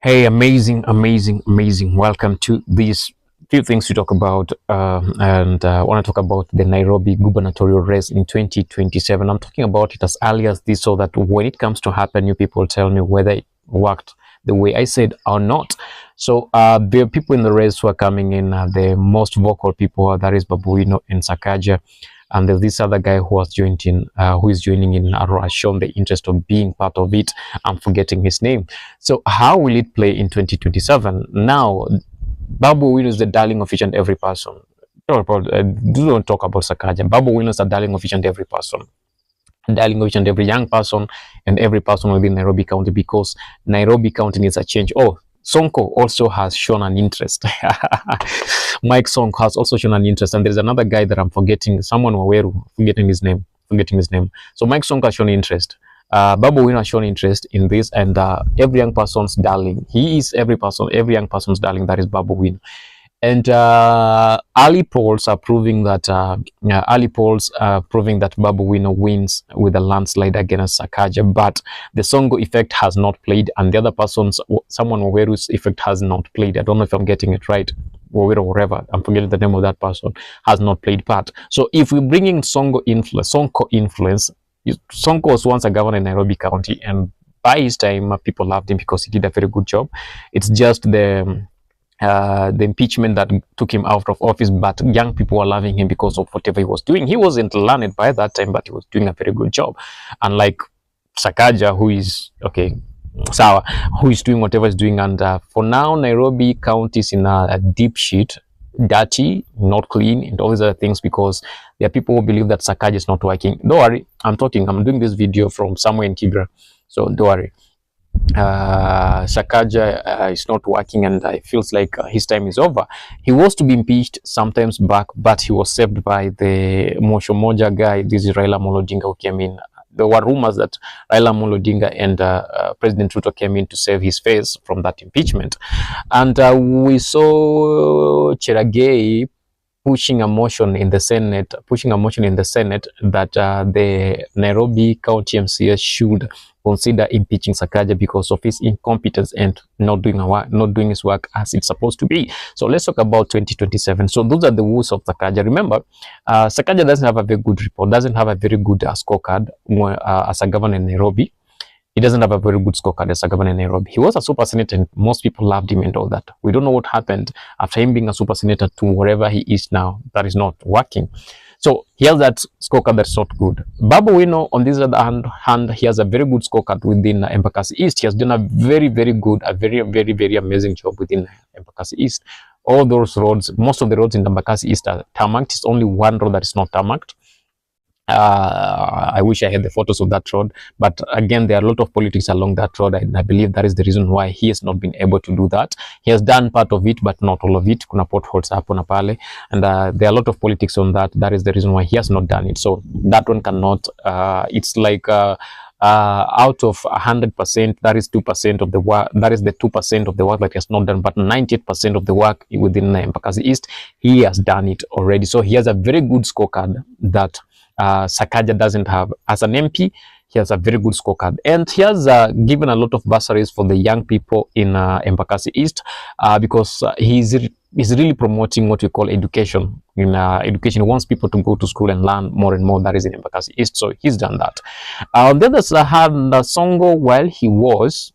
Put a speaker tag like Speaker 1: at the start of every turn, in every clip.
Speaker 1: Hey, amazing. Welcome to these few things to talk about. I want to talk about the Nairobi gubernatorial race in 2027. I'm talking about it as early as this so that when it comes to happen, you people tell me whether it worked the way I said or not. So the people in the race who are coming in, the most vocal people, that is BABU and Sakaja. And there's this other guy who is joining in, has shown the interest of being part of it. I'm forgetting his name. So how will it play in 2027? Now, BABU is the darling of each and every person. Don't talk about Sakaja. BABU is the darling of each and every person. Darling of each and every young person and every person within Nairobi County, because Nairobi County needs a change. Oh, SONKO also has shown an interest. Mike SONKO has also shown an interest. And there's another guy that I'm forgetting, someone Waweru, forgetting his name. So Mike SONKO has shown interest. BABU has shown interest in this, and every young person's darling. He is every young person's darling. That is BABU. And early polls are proving that BABU wins with a landslide against Sakaja, but the SONKO effect has not played, and the other person's, someone Waweru's effect has not played. I don't know if I'm getting it right. Waweru or whatever, I'm forgetting the name of that person, has not played part. So if we bring in SONKO influence, SONKO was once a governor in Nairobi County, and by his time, people loved him because he did a very good job. It's just the impeachment that took him out of office, but young people were loving him because of whatever he was doing. He wasn't learned by that time, but he was doing a very good job. Unlike Sakaja, who is who is doing whatever he's doing. And for now, Nairobi County is in a deep shit, dirty, not clean, and all these other things, because there are people who believe that Sakaja is not working. Don't worry, I'm doing this video from somewhere in Kibra, so don't worry. Sakaja is not working, and it feels like his time is over. He was to be impeached sometimes back, but he was saved by the Mosho Moja guy. This is Raila Odinga who came in. There were rumors that Raila Odinga and President Ruto came in to save his face from that impeachment. And we saw Cheragei pushing a motion in the Senate that the Nairobi County MCS should consider impeaching Sakaja because of his incompetence and not doing his work as it's supposed to be. So let's talk about 2027. So those are the woes of Sakaja. Remember, Sakaja doesn't have a very good report, doesn't have a very good scorecard as a governor in Nairobi. He doesn't have a very good scorecard as a governor in Nairobi. He was a super senator and most people loved him and all that. We don't know what happened after him being a super senator to wherever he is now. That is not working. So he has that scorecard that's not good. BABU, on this other hand, he has a very good scorecard within Embakasi East. He has done a very good, a very amazing job within Embakasi East. All those roads, most of the roads in Embakasi East are tarmacked. It's only one road that is not tarmacked. I wish I had the photos of that road, but again, there are a lot of politics along that road, and I believe that is the reason why he has not been able to do that. He has done part of it, but not all of it. Kuna potholes hapo na pale, and there are a lot of politics on that. That is the reason why he has not done it. So that one cannot. It's like out of 100%, that is 2% of the work. That is the 2% of the work that he has not done, but 98% of the work within Embakasi East, he has done it already. So he has a very good scorecard that Sakaja doesn't have. As an MP, he has a very good scorecard, and he has given a lot of bursaries for the young people in Embakasi East because he's really promoting what we call education. In education, he wants people to go to school and learn more and more. That is in Embakasi East, so he's done that. On the other hand, SONKO, while he was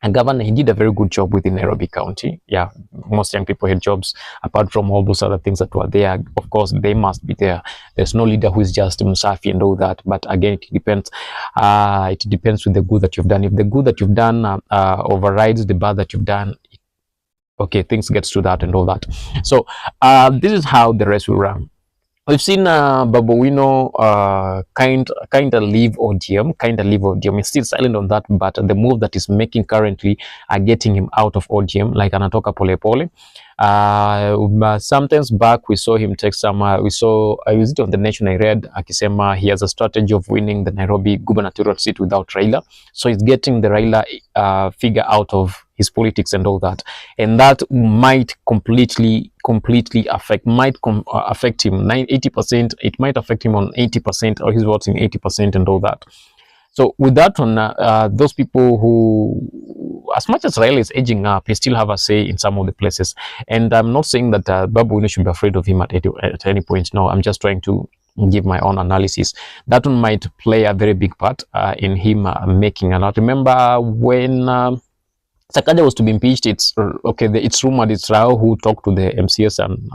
Speaker 1: a governor, he did a very good job within Nairobi County. Yeah, most young people had jobs, apart from all those other things that were there. Of course, they must be there. There's no leader who is just Musafi and all that. But again, it depends. It depends with the good that you've done. If the good that you've done overrides the bad that you've done, okay, things gets to that and all that. So this is how the rest will run. We've seen BABU kind of leave ODM. He's still silent on that, but the move that he's making currently are getting him out of ODM, like anatoka pole pole. Sometimes back we saw him take some, I was it on the Nation I read, akisema he has a strategy of winning the Nairobi gubernatorial seat without Raila. So he's getting the Raila figure out of his politics and all that, and that might completely affect him 80%. It might affect him on 80% or his votes in 80% and all that. So with that one, those people who, as much as Raila is aging up, he still have a say in some of the places. And I'm not saying that BABU should be afraid of him at any point. No, I'm just trying to give my own analysis. That one might play a very big part in him making a lot. Remember when Sakaja was to be impeached, it's okay. It's rumored it's Rao who talked to the MCS and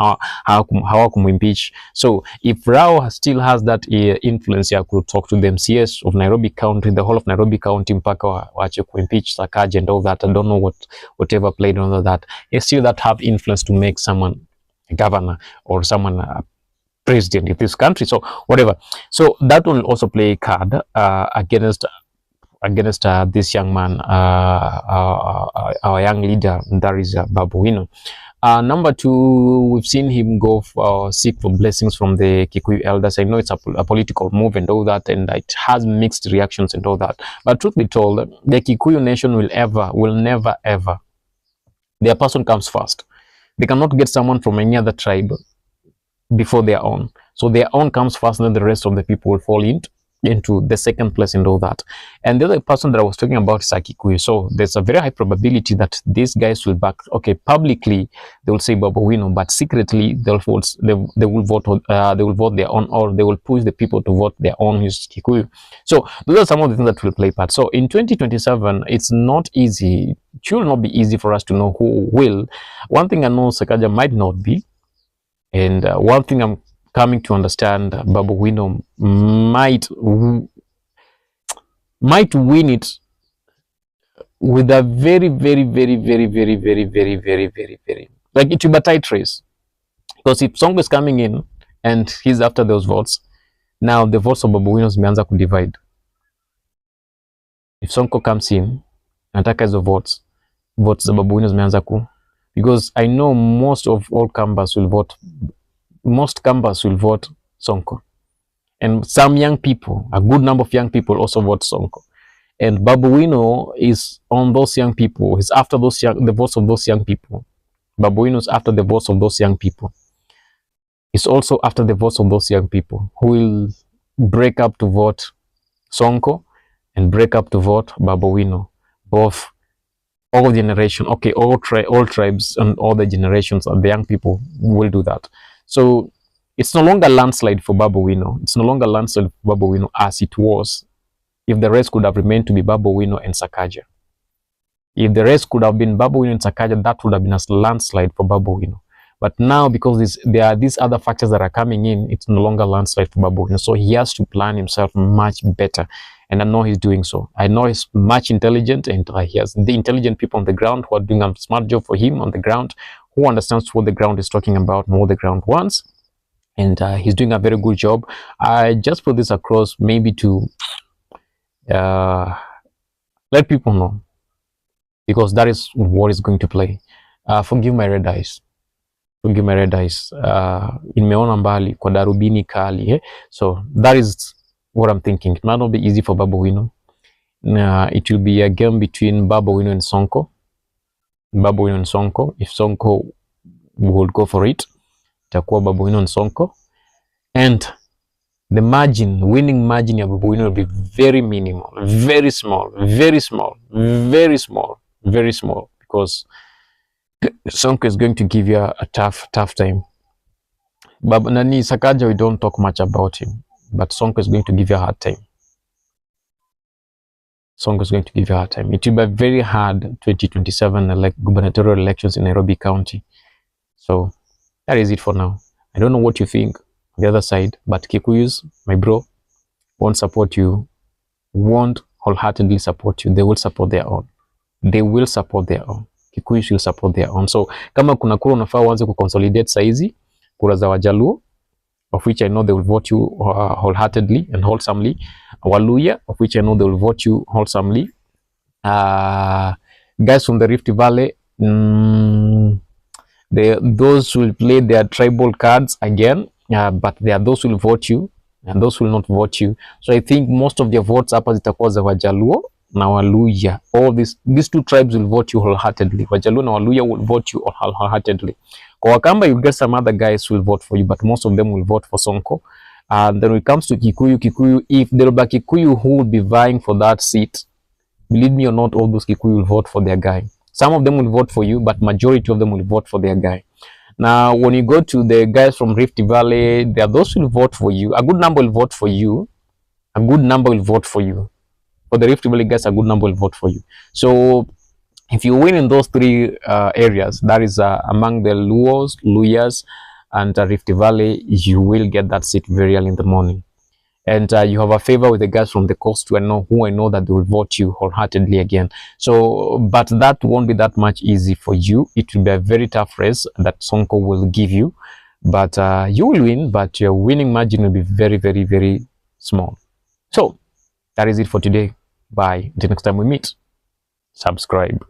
Speaker 1: how to impeach. So if Rao still has that influence, he could talk to the MCS of Nairobi County, the whole of Nairobi County, mpaka wache ku impeach Sakaja and all that. I don't know whatever played on that. He still that have influence to make someone a governor or someone a president in this country. So whatever. So that will also play a card against this young man, our young leader, that is BABU OWINO. Number two, we've seen him go seek for blessings from the Kikuyu elders. I know it's a political move and all that, and it has mixed reactions and all that. But truth be told, the Kikuyu nation will never ever, their person comes first. They cannot get someone from any other tribe before their own. So their own comes first, and then the rest of the people will fall into the second place and all that. And the other person that I was talking about is Kikuyu. So there's a very high probability that these guys will back, okay, publicly they will say BABU OWINO, but secretly they will vote their own, or they will push the people to vote their own who's Kikuyu. So those are some of the things that will play part. So in 2027, it's not easy. It will not be easy for us to know who will. One thing I know, Sakaja might not be, and one thing I'm coming to understand, BABU OWINO might win it with a very like it will be a tight race. Because if SONKO is coming in and he's after those votes, now the votes of BABU OWINO zimeanza ku divide. If SONKO comes in nataka hizo votes za BABU OWINO zimeanza ku, because I know most Kambas will vote SONKO. And some young people, a good number of young people also vote SONKO. And BABU OWINO is on those young people. He's after the votes of those young people. BABU OWINO is after the votes of those young people. He's also after the votes of those young people who will break up to vote SONKO and break up to vote BABU OWINO. Both, all generation, okay, all tribes and all the generations of the young people will do that. So it's no longer landslide for BABU OWINO. It's no longer landslide for BABU OWINO as it was if the rest could have remained to be BABU OWINO and Sakaja. If the rest could have been BABU OWINO and Sakaja, that would have been a landslide for BABU OWINO. But now, because there are these other factors that are coming in, it's no longer landslide for BABU OWINO. So he has to plan himself much better. And I know he's doing so. I know he's much intelligent, and he has the intelligent people on the ground who are doing a smart job for him on the ground, who understands what the ground is talking about and what the ground wants. And he's doing a very good job. I just put this across maybe to let people know, because that is what is going to play. Forgive my red eyes. Forgive my red eyes. Nimeona mbali kwa darubini kali. So that is what I'm thinking. It might not be easy for BABU OWINO. It will be a game between BABU OWINO and SONKO. BABU OWINO and SONKO. If SONKO would go for it, itakuwa BABU OWINO and SONKO. And the winning margin of BABU OWINO will be very minimal, very small, because SONKO is going to give you a tough time. Sakaja, we don't talk much about him, but SONKO is going to give you a hard time. SONKO is going to give you a hard time. It will be very hard 2027 gubernatorial elections in Nairobi County. So that is it for now. I don't know what you think on the other side, but Kikuyus, my bro, won't support you, won't wholeheartedly support you. They will support their own. They will support their own. Kikuyus will support their own. So kama kuna kura unafaa uanze kuconsolidate saizi, kura za Wajaluo, of which I know they will vote you wholeheartedly and wholesomely. Waluya, of which I know they will vote you wholesomely. Guys from the Rift Valley, those will play their tribal cards again, but there are those who will vote you and those who will not vote you. So I think most of their votes hapa zitakuwa za Wajaluo na Waluya. All these two tribes will vote you wholeheartedly. Wajaluo na Waluya will vote you wholeheartedly. Kwa Wakamba, you get some other guys who will vote for you, but most of them will vote for SONKO. And then when it comes to Kikuyu, if there will be Kikuyu who will be vying for that seat, believe me or not, all those Kikuyu will vote for their guy. Some of them will vote for you, but majority of them will vote for their guy. Now, when you go to the guys from Rift Valley, there are those who will vote for you. A good number will vote for you. A good number will vote for you. For the Rift Valley guys, a good number will vote for you. So, if you win in those three areas, that is among the Luos, Luyas, and Rift Valley, you will get that seat very early in the morning. And you have a favor with the guys from the coast who I know that they will vote you wholeheartedly again. So, but that won't be that much easy for you. It will be a very tough race that Sonko will give you, but you will win, but your winning margin will be very, very, very small. So, that is it for today. Bye. Until next time we meet. Subscribe.